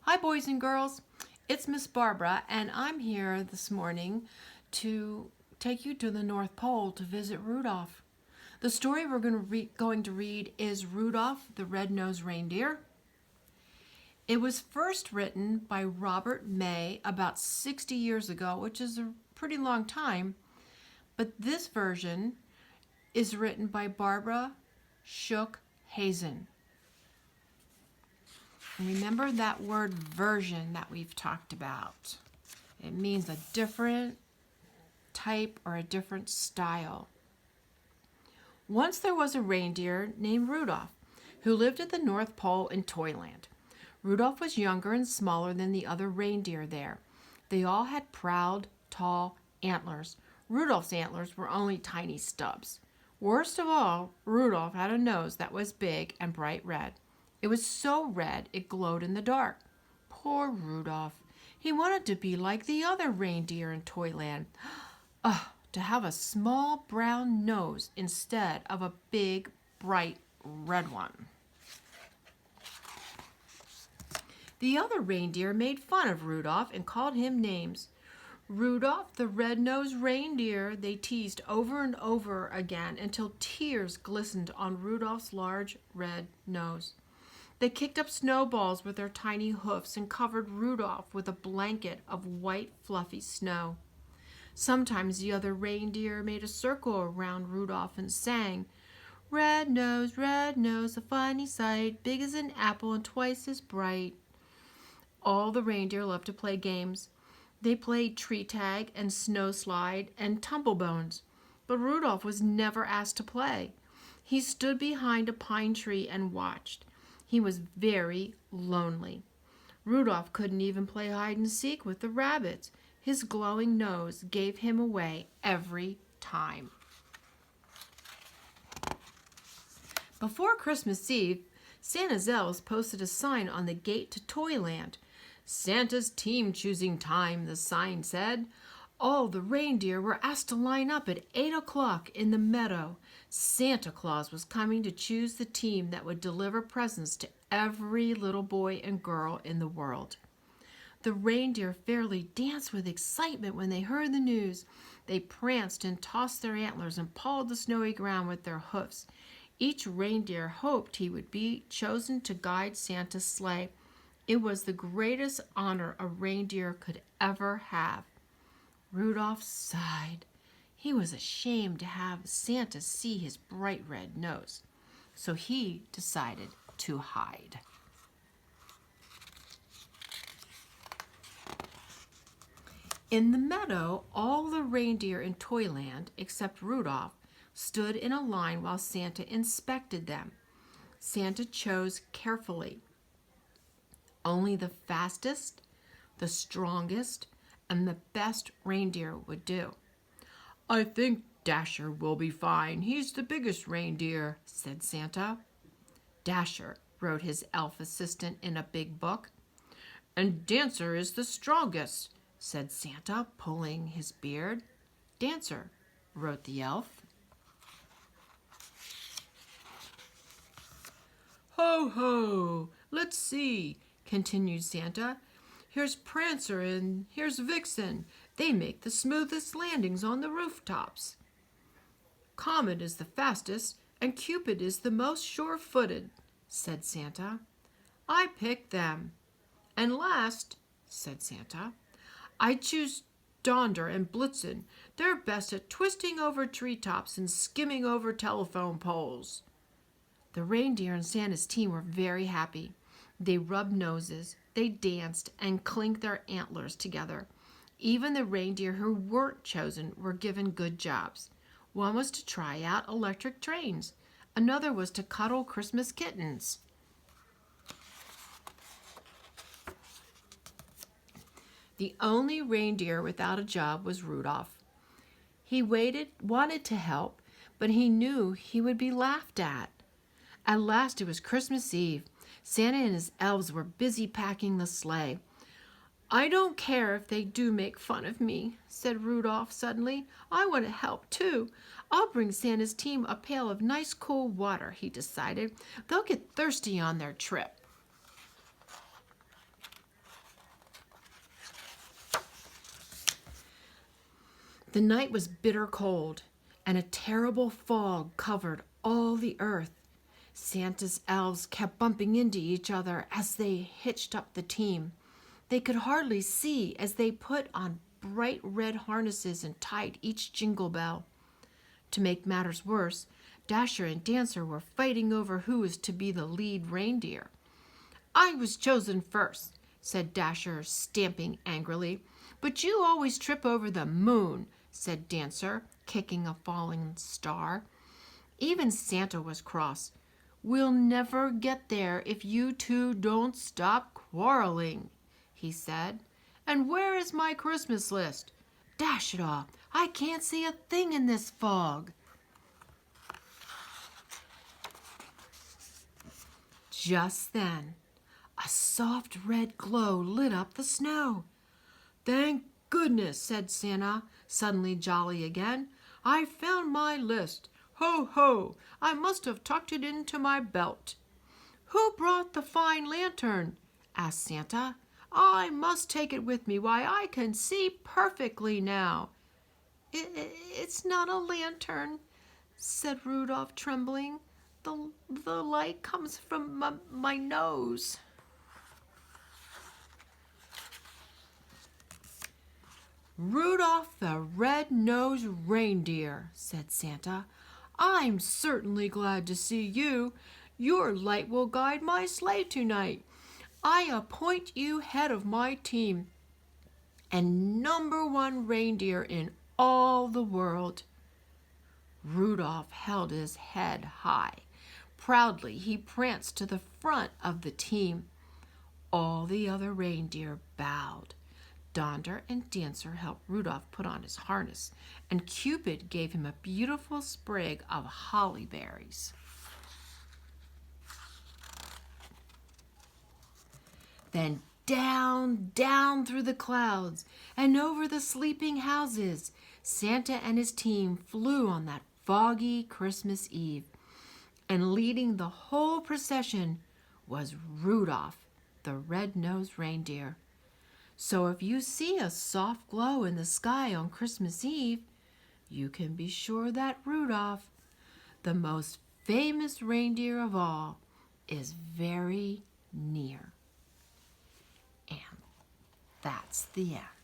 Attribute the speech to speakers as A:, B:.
A: Hi, boys and girls. It's Miss Barbara, and I'm here this morning to take you to the North Pole to visit Rudolph. The story we're going to read is Rudolph the Red-Nosed Reindeer. It was first written by Robert May about 60 years ago, which is a pretty long time, but this version is written by Barbara Shook Hazen. Remember that word version that we've talked about. It means a different type or a different style. Once there was a reindeer named Rudolph who lived at the North Pole in Toyland. Rudolph was younger and smaller than the other reindeer there. They all had proud, tall antlers. Rudolph's antlers were only tiny stubs. Worst of all, Rudolph had a nose that was big and bright red. It was so red it glowed in the dark. Poor Rudolph. He wanted to be like the other reindeer in Toyland. To have a small brown nose instead of a big, bright red one. The other reindeer made fun of Rudolph and called him names. Rudolph the red-nosed reindeer, they teased over and over again until tears glistened on Rudolph's large red nose. They kicked up snowballs with their tiny hoofs and covered Rudolph with a blanket of white, fluffy snow. Sometimes the other reindeer made a circle around Rudolph and sang, red nose, a funny sight, big as an apple and twice as bright." All the reindeer loved to play games. They played tree tag and snow slide and tumble bones, but Rudolph was never asked to play. He stood behind a pine tree and watched. He was very lonely. Rudolph couldn't even play hide and seek with the rabbits. His glowing nose gave him away every time. Before Christmas Eve, Santa's elves posted a sign on the gate to Toyland. "Santa's team choosing time," the sign said. All the reindeer were asked to line up at 8 o'clock in the meadow. Santa Claus was coming to choose the team that would deliver presents to every little boy and girl in the world. The reindeer fairly danced with excitement when they heard the news. They pranced and tossed their antlers and pawed the snowy ground with their hoofs. Each reindeer hoped he would be chosen to guide Santa's sleigh. It was the greatest honor a reindeer could ever have. Rudolph sighed. He was ashamed to have Santa see his bright red nose, so he decided to hide. In the meadow, all the reindeer in Toyland, except Rudolph, stood in a line while Santa inspected them. Santa chose carefully. Only the fastest, the strongest, and the best reindeer would do. "I think Dasher will be fine. He's the biggest reindeer," said Santa. Dasher wrote his elf assistant in a big book. "And Dancer is the strongest," said Santa, pulling his beard. "Dancer," wrote the elf. "Ho, ho! Let's see," continued Santa. "Here's Prancer and here's Vixen. They make the smoothest landings on the rooftops. Comet is the fastest and Cupid is the most sure-footed," said Santa. "I picked them. And last," said Santa, "I choose Donder and Blitzen. They're best at twisting over treetops and skimming over telephone poles." The reindeer and Santa's team were very happy. They rubbed noses, they danced, and clinked their antlers together. Even the reindeer who weren't chosen were given good jobs. One was to try out electric trains. Another was to cuddle Christmas kittens. The only reindeer without a job was Rudolph. He wanted to help, but he knew he would be laughed at. At last it was Christmas Eve. Santa and his elves were busy packing the sleigh. "I don't care if they do make fun of me," said Rudolph suddenly. "I want to help too. I'll bring Santa's team a pail of nice cool water," he decided. "They'll get thirsty on their trip." The night was bitter cold, and a terrible fog covered all the earth. Santa's elves kept bumping into each other as they hitched up the team. They could hardly see as they put on bright red harnesses and tied each jingle bell. To make matters worse, Dasher and Dancer were fighting over who was to be the lead reindeer. "I was chosen first," said Dasher, stamping angrily. "But you always trip over the moon," said Dancer, kicking a falling star. Even Santa was cross. "We'll never get there if you two don't stop quarreling," he said. "And where is my Christmas list? Dash it all, I can't see a thing in this fog." Just then, a soft red glow lit up the snow. "Thank goodness," said Santa, suddenly jolly again. "I found my list. Ho, ho! I must have tucked it into my belt." "Who brought the fine lantern?" asked Santa. "I must take it with me. Why, I can see perfectly now." It's not a lantern," said Rudolph, trembling. The light comes from my nose." "Rudolph the Red-Nosed Reindeer," said Santa, "I'm certainly glad to see you. Your light will guide my sleigh tonight. I appoint you head of my team and #1 reindeer in all the world." Rudolph held his head high. Proudly he pranced to the front of the team. All the other reindeer bowed. Donder and Dancer helped Rudolph put on his harness, and Cupid gave him a beautiful sprig of holly berries. Then down, down through the clouds and over the sleeping houses, Santa and his team flew on that foggy Christmas Eve. And leading the whole procession was Rudolph, the red-nosed reindeer. So if you see a soft glow in the sky on Christmas Eve, you can be sure that Rudolph, the most famous reindeer of all, is very near. And that's the end.